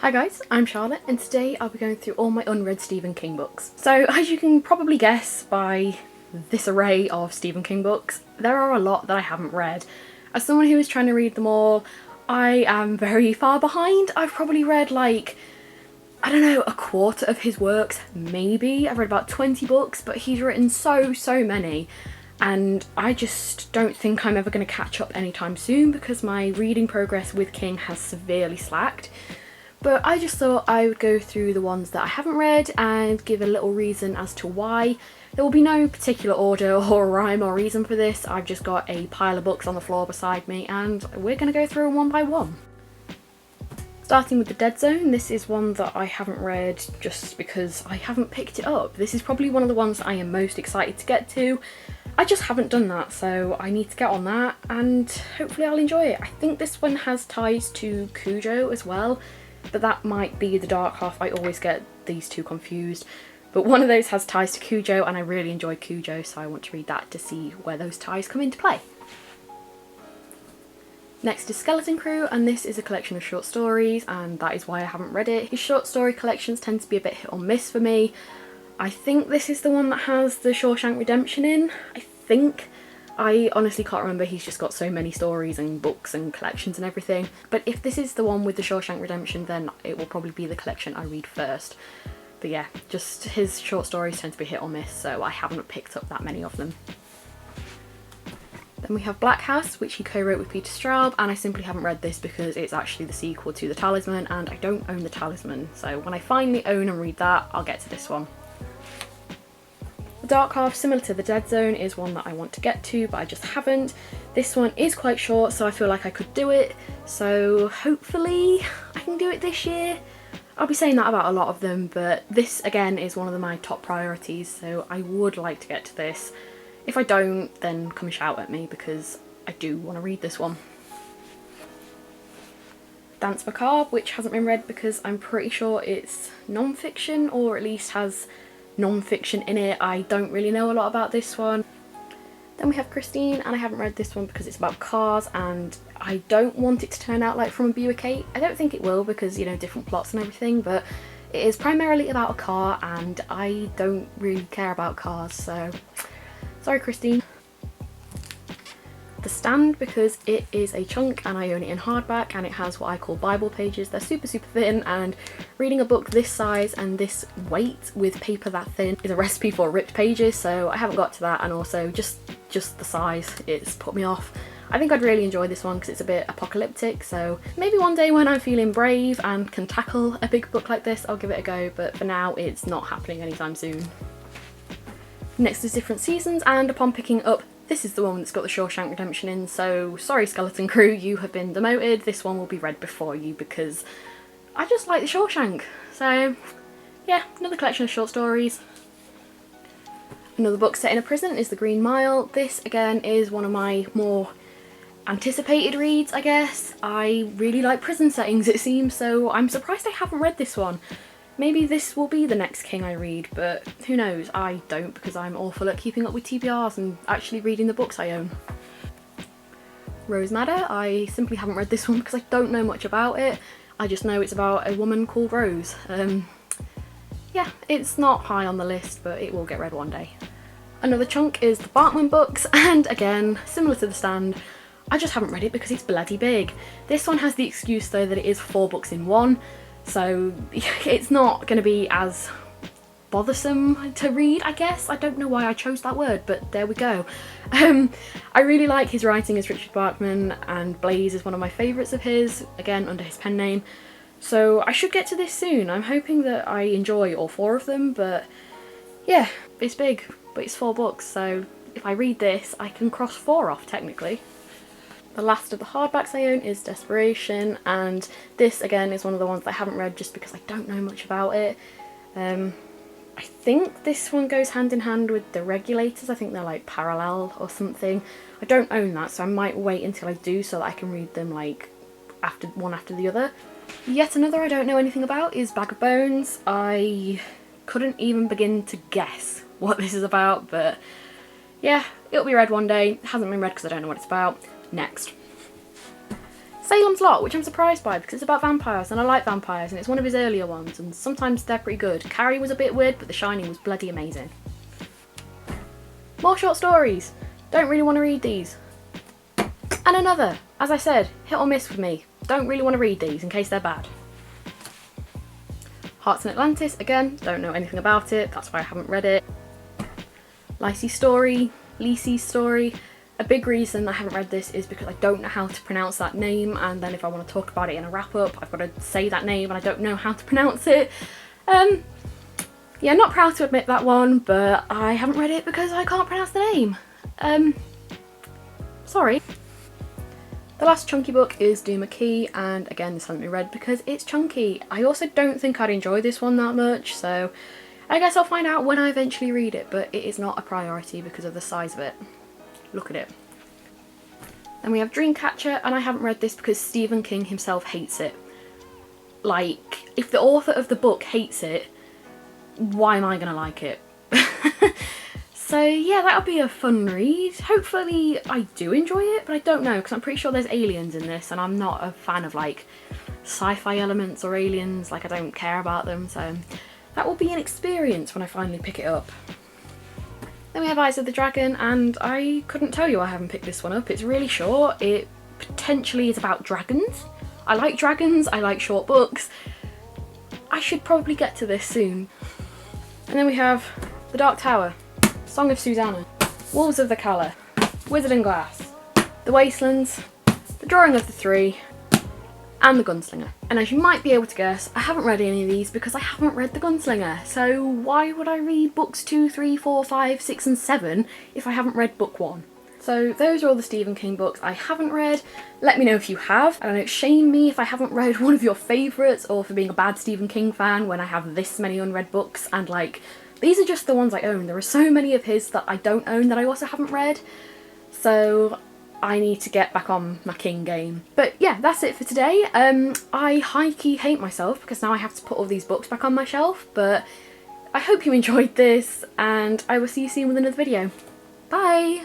Hi guys, I'm Charlotte and today I'll be going through all my unread Stephen King books. So as you can probably guess by this array of Stephen King books, there are a lot that I haven't read. As someone who is trying to read them all, I am very far behind. I've probably read like, I don't know, a quarter of his works, maybe. I've read about 20 books, but he's written so many. And I just don't think I'm ever going to catch up anytime soon because my reading progress with King has severely slacked. But I just thought I would go through the ones that I haven't read and give a little reason as to why. There will be no particular order or rhyme or reason for this. I've just got a pile of books on the floor beside me and we're going to go through them one by one. Starting with The Dead Zone, this is one that I haven't read just because I haven't picked it up. This is probably one of the ones that I am most excited to get to. I just haven't done that, so I need to get on that and hopefully I'll enjoy it. I think this one has ties to Cujo as well. But that might be the dark half. I always get these two confused. But one of those has ties to Cujo and I really enjoy Cujo, so I want to read that to see where those ties come into play. Next is Skeleton Crew, and this is a collection of short stories and that is why I haven't read it. His short story collections tend to be a bit hit or miss for me. I think this is the one that has the Shawshank Redemption in, I think. I honestly can't remember, he's just got so many stories and books and collections and everything. But if this is the one with the Shawshank Redemption, then it will probably be the collection I read first. But yeah, just his short stories tend to be hit or miss, so I haven't picked up that many of them. Then we have Black House, which he co-wrote with Peter Straub, and I simply haven't read this because it's actually the sequel to The Talisman and I don't own The Talisman. So when I finally own and read that, I'll get to this one. The Dark Half, similar to The Dead Zone, is one that I want to get to, but I just haven't. This one is quite short, so I feel like I could do it, so hopefully I can do it this year. I'll be saying that about a lot of them, but this again is one of my top priorities, so I would like to get to this. If I don't, then come shout at me because I do want to read this one. Danse Macabre, which hasn't been read because I'm pretty sure it's non-fiction, or at least has non-fiction in it. I don't really know a lot about this one. Then we have Christine, and I haven't read this one because it's about cars and I don't want it to turn out like From a Buick 8. I don't think it will because, you know, different plots and everything, but it is primarily about a car and I don't really care about cars, so sorry Christine. The Stand, because it is a chunk and I own it in hardback and it has what I call Bible pages. They're super thin, and reading a book this size and this weight with paper that thin is a recipe for ripped pages, so I haven't got to that, and also just the size, it's put me off. I think I'd really enjoy this one because it's a bit apocalyptic, so maybe one day when I'm feeling brave and can tackle a big book like this, I'll give it a go, but for now it's not happening anytime soon. Next is Different Seasons, and upon picking up, this is the one that's got the Shawshank Redemption in, so sorry Skeleton Crew, you have been demoted. This one will be read before you because I just like the Shawshank. So yeah, another collection of short stories. Another book set in a prison is The Green Mile. This again is one of my more anticipated reads, I guess. I really like prison settings, it seems, so I'm surprised I haven't read this one. Maybe this will be the next King I read, but who knows? I don't, because I'm awful at keeping up with TBRs and actually reading the books I own. Rose Madder, I simply haven't read this one because I don't know much about it. I just know it's about a woman called Rose. Yeah, it's not high on the list, but it will get read one day. Another chunk is the Bartman books, and again, similar to The Stand, I just haven't read it because it's bloody big. This one has the excuse though that it is 4 books in one, so it's not going to be as bothersome to read, I guess. I don't know why I chose that word, but there we go. I really like his writing as Richard Bachman, and Blaze is one of my favourites of his, again under his pen name. So I should get to this soon. I'm hoping that I enjoy all 4 of them, but yeah, it's big, but it's 4 books, so if I read this, I can cross 4 off technically. The last of the hardbacks I own is Desperation, and this again is one of the ones that I haven't read just because I don't know much about it. I think this one goes hand in hand with The Regulators. I think they're like parallel or something. I don't own that, so I might wait until I do so that I can read them like one after the other. Yet another I don't know anything about is Bag of Bones. I couldn't even begin to guess what this is about, but yeah, it'll be read one day. It hasn't been read because I don't know what it's about. Next. Salem's Lot, which I'm surprised by because it's about vampires and I like vampires and it's one of his earlier ones and sometimes they're pretty good. Carrie was a bit weird, but The Shining was bloody amazing. More short stories. Don't really want to read these. And another, as I said, hit or miss with me. Don't really want to read these in case they're bad. Hearts in Atlantis, again, don't know anything about it, that's why I haven't read it. Lacey's Story. A big reason I haven't read this is because I don't know how to pronounce that name, and then if I want to talk about it in a wrap up, I've got to say that name and I don't know how to pronounce it. Yeah, not proud to admit that one, but I haven't read it because I can't pronounce the name. Sorry. The last chunky book is Doom a Key, and again this hasn't been read because it's chunky. I also don't think I'd enjoy this one that much, so I guess I'll find out when I eventually read it, but it is not a priority because of the size of it. Look at it. Then we have Dreamcatcher, and I haven't read this because Stephen King himself hates it. Like, if the author of the book hates it, why am I gonna like it? So yeah, that'll be a fun read. Hopefully I do enjoy it, but I don't know because I'm pretty sure there's aliens in this and I'm not a fan of like sci-fi elements or aliens, like I don't care about them, so that will be an experience when I finally pick it up. Then we have Eyes of the Dragon, and I couldn't tell you I haven't picked this one up. It's really short. It potentially is about dragons. I like dragons, I like short books. I should probably get to this soon. And then we have The Dark Tower, Song of Susanna, Wolves of the Calla, Wizard and Glass, The Wastelands, The Drawing of the Three, and The Gunslinger. And as you might be able to guess, I haven't read any of these because I haven't read The Gunslinger. So why would I read books 2, 3, 4, 5, 6 and 7 if I haven't read book 1? So those are all the Stephen King books I haven't read. Let me know if you have. I don't know, shame me if I haven't read one of your favourites or for being a bad Stephen King fan when I have this many unread books, and like, these are just the ones I own. There are so many of his that I don't own that I also haven't read. So I need to get back on my King game. But yeah, that's it for today. I high-key hate myself because now I have to put all these books back on my shelf, but I hope you enjoyed this and I will see you soon with another video. Bye!